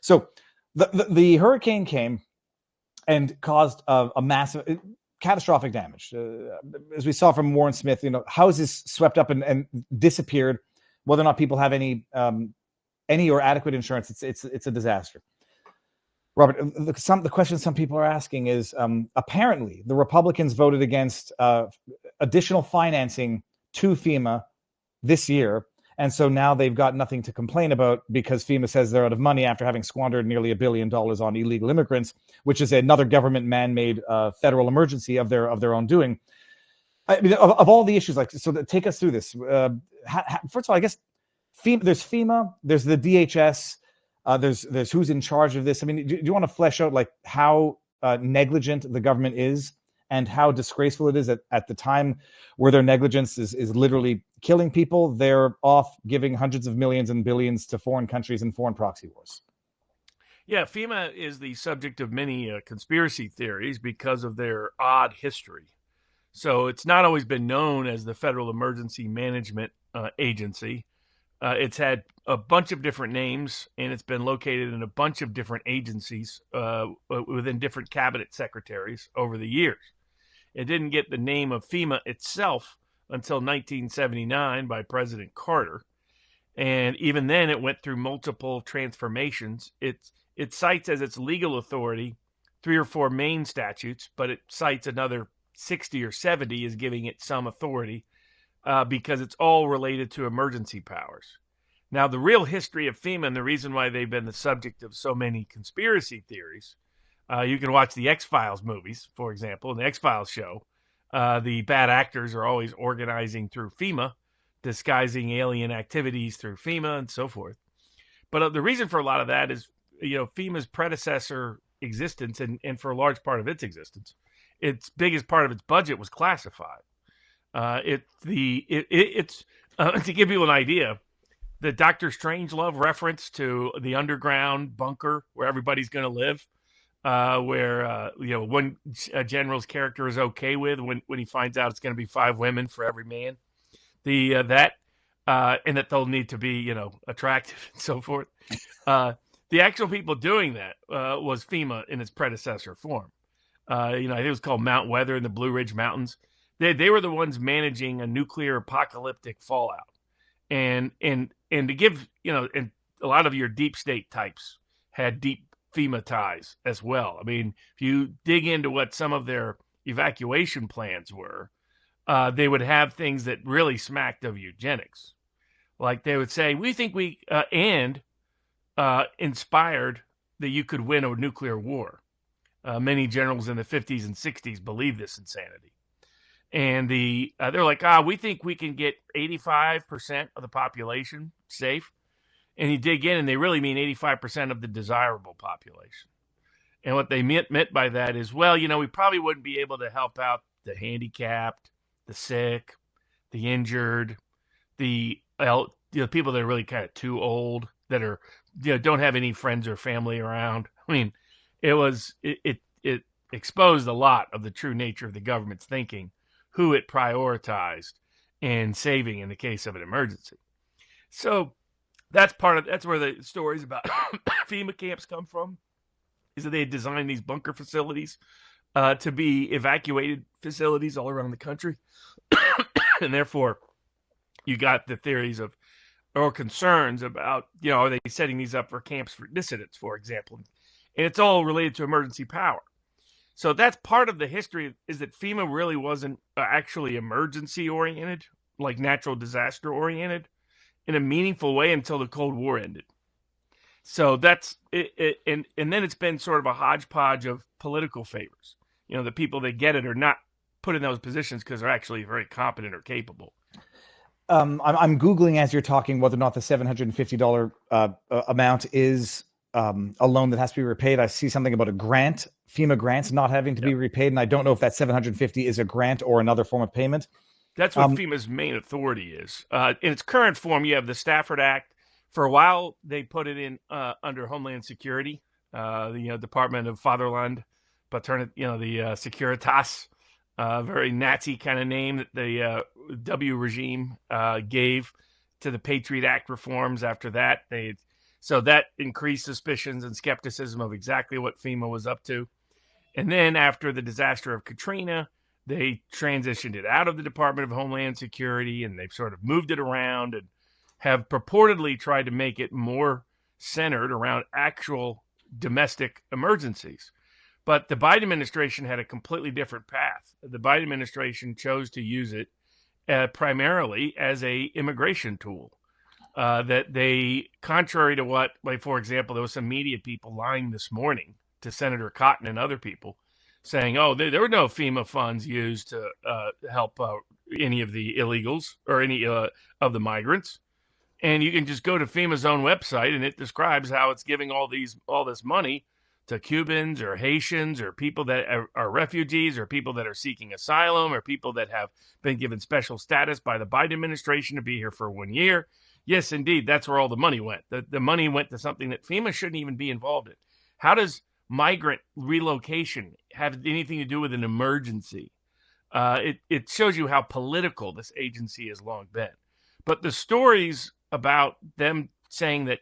So the hurricane came and caused a massive, catastrophic damage. As we saw from Warren Smith, houses swept up and disappeared. Whether or not people have any or adequate insurance, it's a disaster. Robert, the question some people are asking is, apparently the Republicans voted against additional financing to FEMA this year. And so now they've got nothing to complain about because FEMA says they're out of money after having squandered nearly $1 billion on illegal immigrants, which is another government man-made federal emergency of their own doing. I mean, of all the issues, take us through this. First of all, I guess there's FEMA, there's the DHS, there's who's in charge of this. I mean, do you want to flesh out how negligent the government is and how disgraceful it is at the time where their negligence is literally killing people? They're off giving hundreds of millions and billions to foreign countries and foreign proxy wars. Yeah, FEMA is the subject of many conspiracy theories because of their odd history. So it's not always been known as the Federal Emergency Management Agency. It's had a bunch of different names, and it's been located in a bunch of different agencies within different cabinet secretaries over the years. It didn't get the name of FEMA itself until 1979 by President Carter. And even then, it went through multiple transformations. It cites as its legal authority 3 or 4 main statutes, but it cites another 60 or 70 as giving it some authority because it's all related to emergency powers. Now, the real history of FEMA and the reason why they've been the subject of so many conspiracy theories, you can watch the X-Files movies, for example, in the X-Files show. The bad actors are always organizing through FEMA, disguising alien activities through FEMA and so forth. But the reason for a lot of that is, FEMA's predecessor existence and for a large part of its existence, its biggest part of its budget was classified. It's to give you an idea, the Dr. Strangelove reference to the underground bunker where everybody's going to live, where one general's character is okay with when he finds out it's going to be 5 women for every man, and that they'll need to be attractive and so forth. The actual people doing that was FEMA in its predecessor form. I think it was called Mount Weather in the Blue Ridge Mountains. They were the ones managing a nuclear apocalyptic fallout, and to give and a lot of your deep state types had deep FEMA ties as well. I mean, if you dig into what some of their evacuation plans were, they would have things that really smacked of eugenics. Like they would say, we think inspired that you could win a nuclear war. Many generals in the 50s and 60s believed this insanity. And they're like, we think we can get 85% of the population safe. And you dig in, and they really mean 85% of the desirable population. And what they meant by that is, we probably wouldn't be able to help out the handicapped, the sick, the injured, the people that are really kind of too old, that are don't have any friends or family around. I mean, it exposed a lot of the true nature of the government's thinking, who it prioritized in saving in the case of an emergency. So that's where the stories about FEMA camps come from, is that they designed these bunker facilities to be evacuated facilities all around the country. And therefore, you got the theories or concerns about, are they setting these up for camps for dissidents, for example? And it's all related to emergency power. So that's part of the history, is that FEMA really wasn't actually emergency-oriented, like natural disaster-oriented, in a meaningful way until the Cold War ended. So that's it, and then it's been sort of a hodgepodge of political favors. The people that get it are not put in those positions because they're actually very competent or capable. I'm Googling as you're talking whether or not the $750 amount is a loan that has to be repaid. I see something about a grant, FEMA grants not having to be repaid, and I don't know if that $750 is a grant or another form of payment. That's what FEMA's main authority is. In its current form, you have the Stafford Act. For a while, they put it in under Homeland Security, the Department of Fatherland, Paternity, the Securitas, very Nazi kind of name that the W regime gave to the Patriot Act reforms. After that, So that increased suspicions and skepticism of exactly what FEMA was up to. And then after the disaster of Katrina, they transitioned it out of the Department of Homeland Security, and they've sort of moved it around and have purportedly tried to make it more centered around actual domestic emergencies. But the Biden administration had a completely different path. The Biden administration chose to use it primarily as a immigration tool. That they, contrary to what, like, for example, there was some media people lying this morning to Senator Cotton and other people saying, oh, there were no FEMA funds used to help any of the illegals or any of the migrants. And you can just go to FEMA's own website, and it describes how it's giving all this money to Cubans or Haitians or people that are refugees or people that are seeking asylum or people that have been given special status by the Biden administration to be here for 1 year. Yes, indeed, that's where all the money went. The money went to something that FEMA shouldn't even be involved in. How does migrant relocation have anything to do with an emergency? It shows you how political this agency has long been. But the stories about them saying that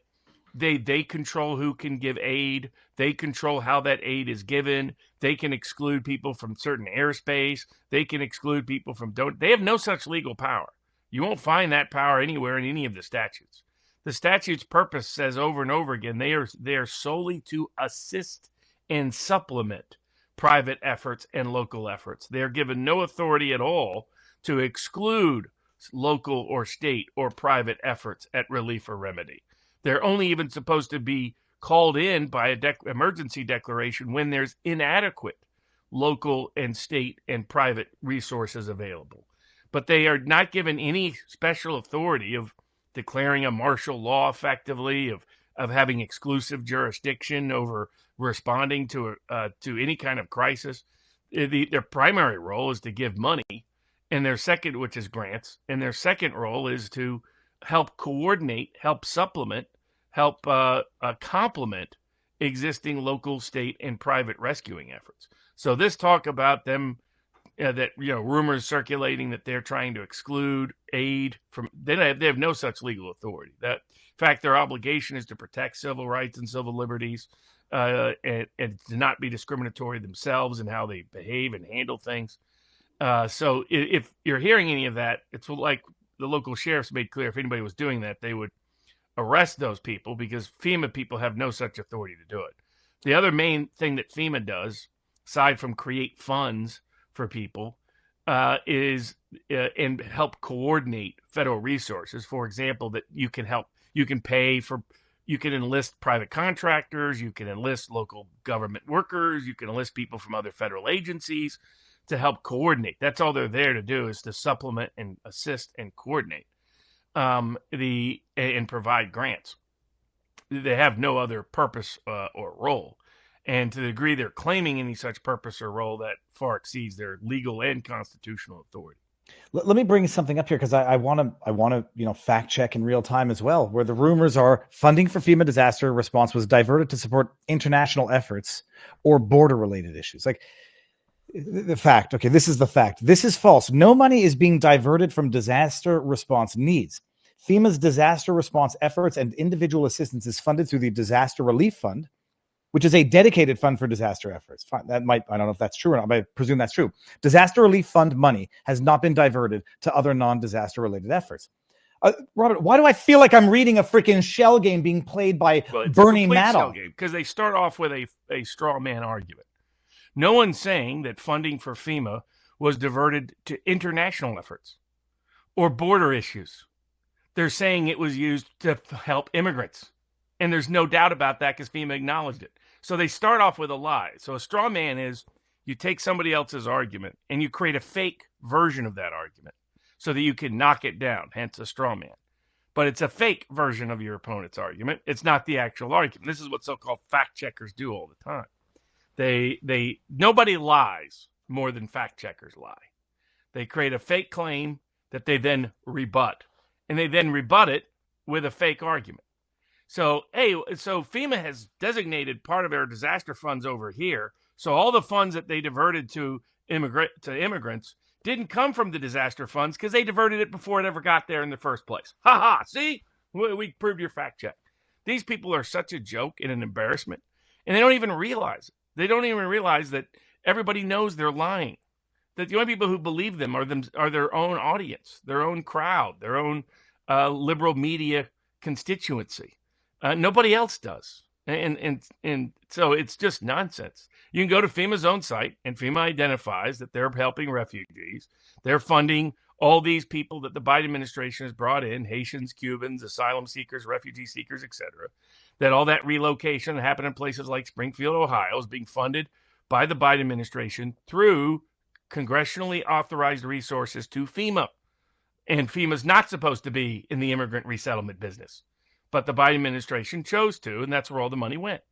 they control who can give aid, they control how that aid is given, they can exclude people from certain airspace, they can exclude people from they have no such legal power. You won't find that power anywhere in any of the statutes. The statute's purpose says over and over again, they are solely to assist and supplement private efforts and local efforts. They are given no authority at all to exclude local or state or private efforts at relief or remedy. They're only even supposed to be called in by an emergency declaration when there's inadequate local and state and private resources available. But they are not given any special authority of declaring a martial law effectively, of having exclusive jurisdiction over responding to any kind of crisis. Their primary role is to give money, and their second, which is grants, and their second role is to help coordinate, help supplement, help complement existing local, state, and private rescuing efforts. So this talk about them, rumors circulating that they're trying to exclude aid from, they have no such legal authority. That, in fact, their obligation is to protect civil rights and civil liberties, and to not be discriminatory themselves in how they behave and handle things. So if you're hearing any of that, it's like the local sheriffs made clear, if anybody was doing that, they would arrest those people because FEMA people have no such authority to do it. The other main thing that FEMA does, aside from create funds for people, is and help coordinate federal resources. For example, that you can enlist private contractors, you can enlist local government workers, you can enlist people from other federal agencies to help coordinate. That's all they're there to do, is to supplement and assist and coordinate and provide grants. They have no other purpose or role. And to the degree they're claiming any such purpose or role, that far exceeds their legal and constitutional authority. Let me bring something up here, because I want to fact check in real time as well, where the rumors are funding for FEMA disaster response was diverted to support international efforts or border related issues. Like, the fact, okay, this is the fact. This is false. No money is being diverted from disaster response needs. FEMA's disaster response efforts and individual assistance is funded through the Disaster Relief Fund, which is a dedicated fund for disaster efforts. I don't know if that's true or not, but I presume that's true. Disaster Relief Fund money has not been diverted to other non-disaster related efforts. Robert, why do I feel like I'm reading a freaking shell game being played by Bernie Madoff? Because they start off with a straw man argument. No one's saying that funding for FEMA was diverted to international efforts or border issues. They're saying it was used to help immigrants. And there's no doubt about that because FEMA acknowledged it. So they start off with a lie. So a straw man is you take somebody else's argument and you create a fake version of that argument so that you can knock it down, hence a straw man. But it's a fake version of your opponent's argument. It's not the actual argument. This is what so-called fact checkers do all the time. Nobody lies more than fact checkers lie. They create a fake claim that they then rebut, and they then rebut it with a fake argument. So FEMA has designated part of their disaster funds over here. So all the funds that they diverted to immigrants didn't come from the disaster funds because they diverted it before it ever got there in the first place. Ha ha! See, we proved your fact check. These people are such a joke and an embarrassment, and they don't even realize it. They don't even realize that everybody knows they're lying, that the only people who believe them are their own audience, their own crowd, their own liberal media constituency. Nobody else does. And so it's just nonsense. You can go to FEMA's own site, and FEMA identifies that they're helping refugees. They're funding all these people that the Biden administration has brought in, Haitians, Cubans, asylum seekers, refugee seekers, etc. That all that relocation that happened in places like Springfield, Ohio, is being funded by the Biden administration through congressionally authorized resources to FEMA. And FEMA's not supposed to be in the immigrant resettlement business. But the Biden administration chose to, and that's where all the money went.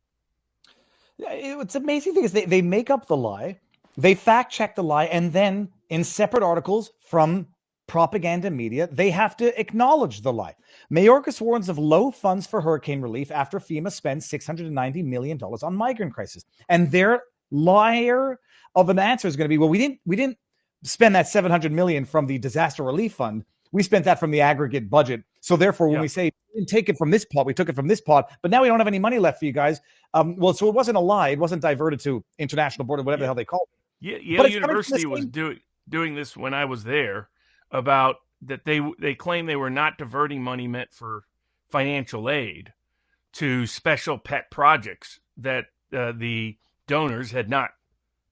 What's amazing thing is they make up the lie, they fact check the lie, and then in separate articles from propaganda media, they have to acknowledge the lie. Mayorkas warns of low funds for hurricane relief after FEMA spends $690 million on migrant crisis. And their liar of an answer is going to be, well, we didn't spend that $700 million from the disaster relief fund. We spent that from the aggregate budget. So therefore, when we say we didn't take it from this pot, we took it from this pot, but now we don't have any money left for you guys. Well, so it wasn't a lie. It wasn't diverted to international border, whatever the hell they call it. Yale University was doing this when I was there, about that they claim they were not diverting money meant for financial aid to special pet projects that the donors had not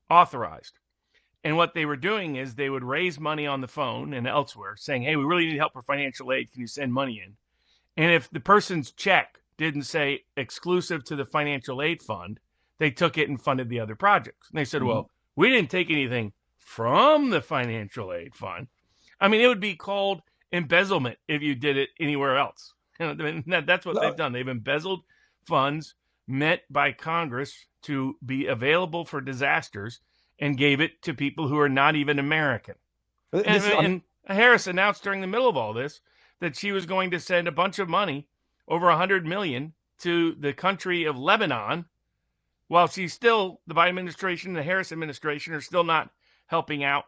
authorized. And what they were doing is they would raise money on the phone and elsewhere saying, hey, we really need help for financial aid. Can you send money in? And if the person's check didn't say exclusive to the financial aid fund, they took it and funded the other projects. And they said, well, we didn't take anything from the financial aid fund. I mean, it would be called embezzlement if you did it anywhere else. I mean, that's what they've done. They've embezzled funds meant by Congress to be available for disasters and gave it to people who are not even American. And Harris announced during the middle of all this that she was going to send a bunch of money, over $100 million, to the country of Lebanon, while the Biden administration and the Harris administration are still not helping out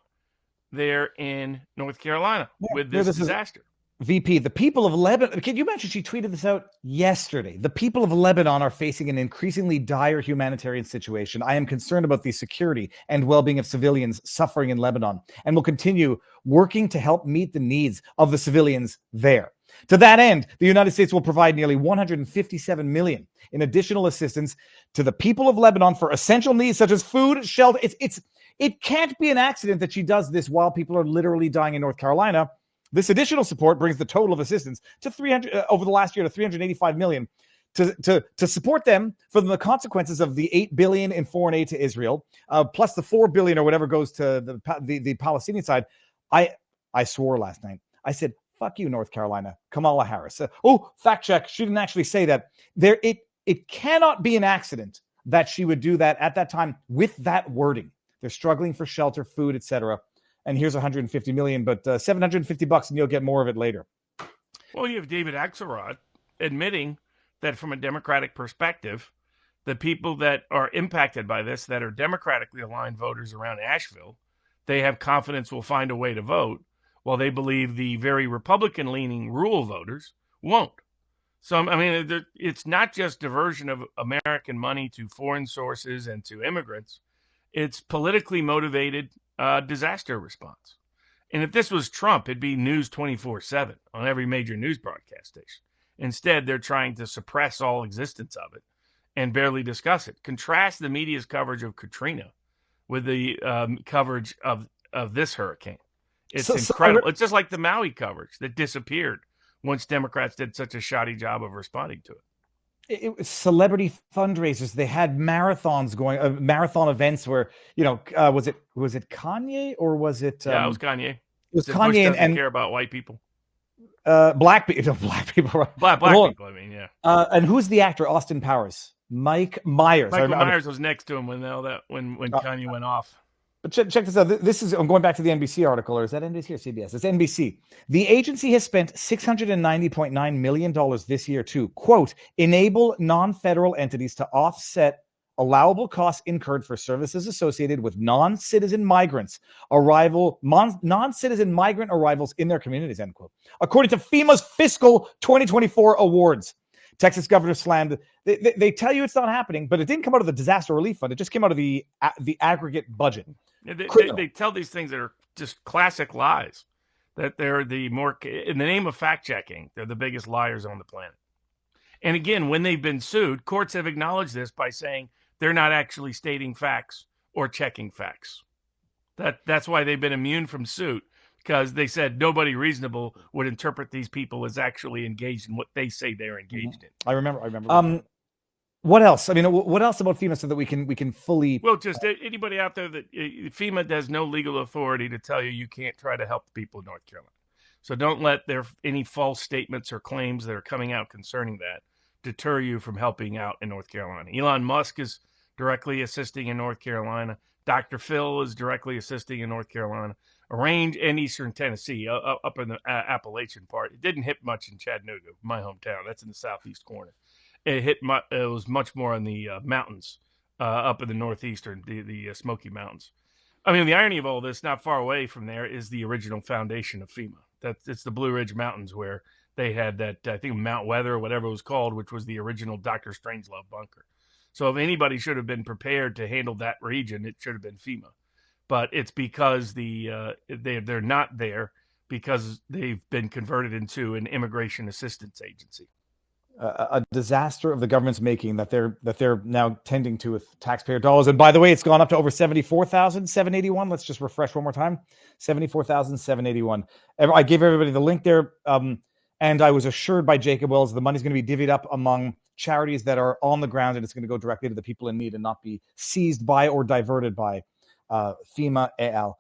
there in North Carolina with this disaster. VP, the people of Lebanon, can you imagine she tweeted this out yesterday? The people of Lebanon are facing an increasingly dire humanitarian situation. I am concerned about the security and well-being of civilians suffering in Lebanon and will continue working to help meet the needs of the civilians there. To that end, the United States will provide nearly $157 million in additional assistance to the people of Lebanon for essential needs such as food, shelter. It can't be an accident that she does this while people are literally dying in North Carolina. This additional support brings the total of assistance to over the last year to $385 million to support them for the consequences of the $8 billion in foreign aid to Israel, plus the $4 billion or whatever goes to the Palestinian side. I swore last night. I said, "Fuck you, North Carolina, Kamala Harris." Fact check. She didn't actually say that. It cannot be an accident that she would do that at that time with that wording. They're struggling for shelter, food, etc. And here's $150 million, but $750 and you'll get more of it later. Well, you have David Axelrod admitting that from a Democratic perspective, the people that are impacted by this, that are democratically aligned voters around Asheville, they have confidence will find a way to vote, while they believe the very Republican-leaning rural voters won't. So, I mean, it's not just diversion of American money to foreign sources and to immigrants. It's politically motivated disaster response. And if this was Trump, it'd be news 24/7 on every major news broadcast station. Instead, they're trying to suppress all existence of it and barely discuss it. Contrast the media's coverage of Katrina with the coverage of this hurricane. It's incredible. It's just like the Maui coverage that disappeared once Democrats did such a shoddy job of responding to it. It was celebrity fundraisers. They had marathons going, marathon events where, was it Kanye or was it? Yeah, it was Kanye. It was Bush Kanye and care about white people. Black people. Black people. I mean, yeah. And who's the actor? Austin Powers. Mike Myers. Michael Myers was next to him when Kanye went off. But check this out. I'm going back to the NBC article, or is that NBC or CBS? It's NBC. The agency has spent $690.9 million this year to, quote, enable non-federal entities to offset allowable costs incurred for services associated with non-citizen migrant arrivals in their communities, end quote. According to FEMA's fiscal 2024 awards, Texas governor slammed. They tell you it's not happening, but it didn't come out of the disaster relief fund. It just came out of the aggregate budget. They tell these things that are just classic lies. That they're in the name of fact checking, they're the biggest liars on the planet. And again, when they've been sued, courts have acknowledged this by saying they're not actually stating facts or checking facts. That's why they've been immune from suit, because they said nobody reasonable would interpret these people as actually engaged in what they say they're engaged in. I remember. What else? I mean, what else about FEMA so that we can fully... Well, just anybody out there that FEMA has no legal authority to tell you can't try to help the people of North Carolina. So don't let any false statements or claims that are coming out concerning that deter you from helping out in North Carolina. Elon Musk is directly assisting in North Carolina. Dr. Phil is directly assisting in North Carolina. Range and Eastern Tennessee, up in the Appalachian part. It didn't hit much in Chattanooga, my hometown. That's in the southeast corner. It was much more in the mountains up in the northeastern, the Smoky Mountains. I mean, the irony of all this, not far away from there, is the original foundation of FEMA. It's the Blue Ridge Mountains, where they had that, I think, Mount Weather or whatever it was called, which was the original Dr. Strangelove bunker. So if anybody should have been prepared to handle that region, it should have been FEMA. But it's because they're not there because they've been converted into an immigration assistance agency. A disaster of the government's making that they're now tending to with taxpayer dollars. And by the way, it's gone up to over 74,781. Let's just refresh one more time. 74,781. I gave everybody the link there. And I was assured by Jacob Wells the money's going to be divvied up among charities that are on the ground, and it's going to go directly to the people in need and not be seized by or diverted by FEMA AL.